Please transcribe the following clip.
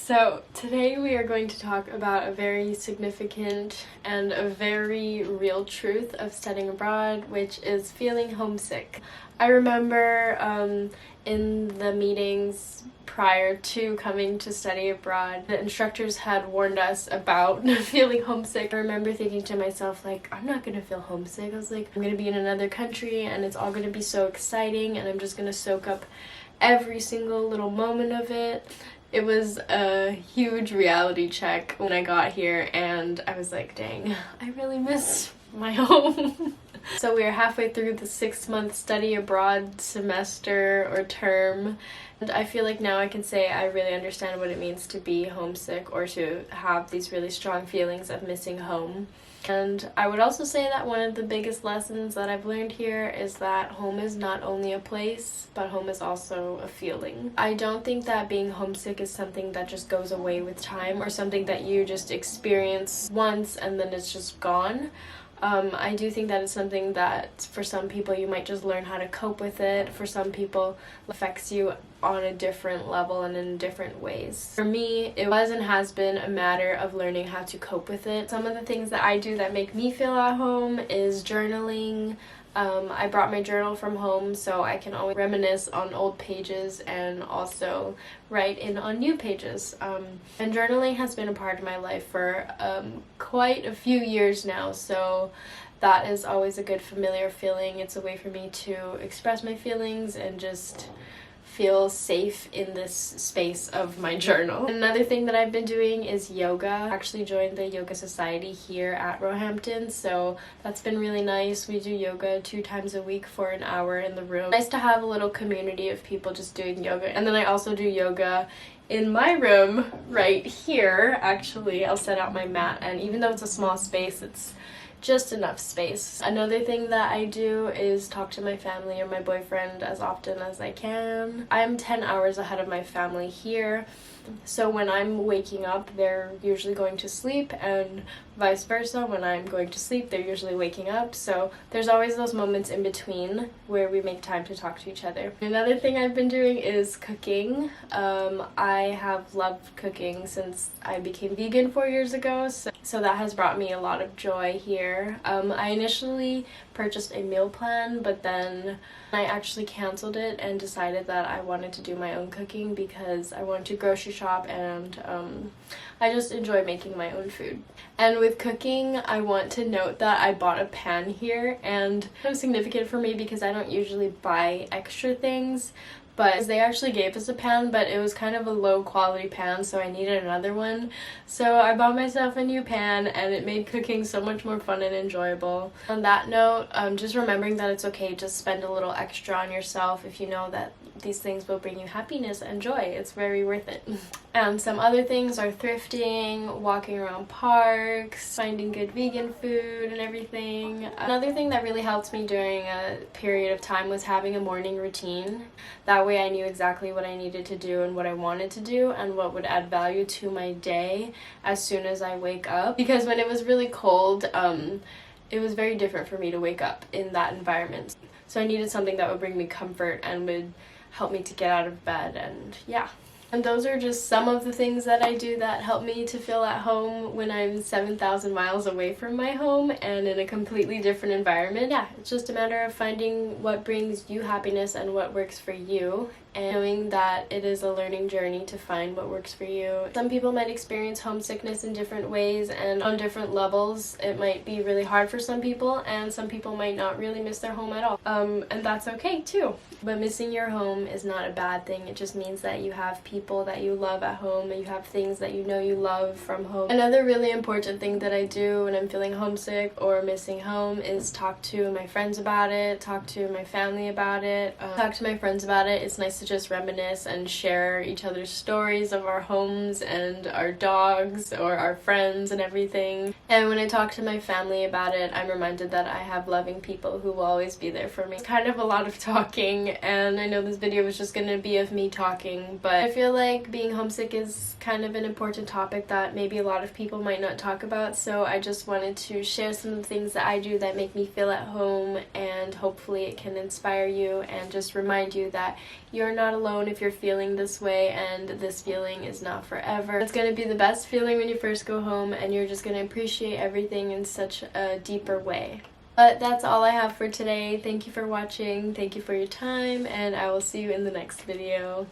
So today we are going to talk about a very significant and a very real truth of studying abroad, which is feeling homesick. I remember in the meetings prior to coming to study abroad, the instructors had warned us about feeling homesick. I remember thinking to myself, like, I'm not gonna feel homesick. I was like, I'm gonna be in another country and it's all gonna be so exciting and I'm just gonna soak up every single little moment of it. It was a huge reality check when I got here and I was like, dang, I really miss my home. So we are halfway through the 6-month study abroad semester or term, and I feel like now I can say I really understand what it means to be homesick or to have these really strong feelings of missing home. And I would also say that one of the biggest lessons that I've learned here is that home is not only a place, but home is also a feeling. I don't think that being homesick is something that just goes away with time or something that you just experience once and then it's just gone. I do think that it's something that for some people you might just learn how to cope with it. For some people it affects you on a different level and in different ways. For me, it was and has been a matter of learning how to cope with it. Some of the things that I do that make me feel at home is journaling. I brought my journal from home so I can always reminisce on old pages and also write in on new pages. And journaling has been a part of my life for quite a few years now, so that is always a good familiar feeling. It's a way for me to express my feelings and just feel safe in this space of my journal. Another thing that I've been doing is yoga. I actually joined the yoga society here at Roehampton, so that's been really nice. We do yoga 2 times a week for an hour in the room. Nice to have a little community of people just doing yoga. And then I also do yoga in my room right here. Actually, I'll set out my mat, and even though it's a small space, it's just enough space. Another thing that I do is talk to my family or my boyfriend as often as I can. I'm 10 hours ahead of my family here, so when I'm waking up, they're usually going to sleep, and vice versa. When I'm going to sleep, they're usually waking up, so there's always those moments in between where we make time to talk to each other. Another thing I've been doing is cooking. I have loved cooking since I became vegan 4 years ago, so that has brought me a lot of joy here. I initially purchased a meal plan, but then I actually canceled it and decided that I wanted to do my own cooking because I wanted to grocery shop and I just enjoy making my own food. And with cooking, I want to note that I bought a pan here, and it was significant for me because I don't usually buy extra things, but they actually gave us a pan, but it was kind of a low quality pan, so I needed another one. So I bought myself a new pan, and it made cooking so much more fun and enjoyable. On that note, just remembering that it's okay to spend a little extra on yourself if you know that these things will bring you happiness and joy. It's very worth it. And some other things are thrifting, walking around parks, finding good vegan food and everything. Another thing that really helped me during a period of time was having a morning routine. That way I knew exactly what I needed to do and what I wanted to do and what would add value to my day as soon as I wake up. Because when it was really cold, it was very different for me to wake up in that environment. So I needed something that would bring me comfort and would help me to get out of bed, and yeah. And those are just some of the things that I do that help me to feel at home when I'm 7,000 miles away from my home and in a completely different environment. Yeah, it's just a matter of finding what brings you happiness and what works for you, and knowing that it is a learning journey to find what works for you. Some people might experience homesickness in different ways and on different levels. It might be really hard for some people, and some people might not really miss their home at all. And that's okay too. But missing your home is not a bad thing. It just means that you have people that you love at home and you have things that you know you love from home. Another really important thing that I do when I'm feeling homesick or missing home is talk to my friends about it, talk to my family about it, talk to my friends about it. It's nice to just reminisce and share each other's stories of our homes and our dogs or our friends and everything. And when I talk to my family about it, I'm reminded that I have loving people who will always be there for me. It's kind of a lot of talking, and I know this video was just going to be of me talking, but I feel like being homesick is kind of an important topic that maybe a lot of people might not talk about, so I just wanted to share some of the things that I do that make me feel at home, and hopefully it can inspire you and just remind you that you're not alone if you're feeling this way, and this feeling is not forever. It's going to be the best feeling when you first go home, and you're just going to appreciate everything in such a deeper way. But that's all I have for today. Thank you for watching, thank you for your time, and I will see you in the next video.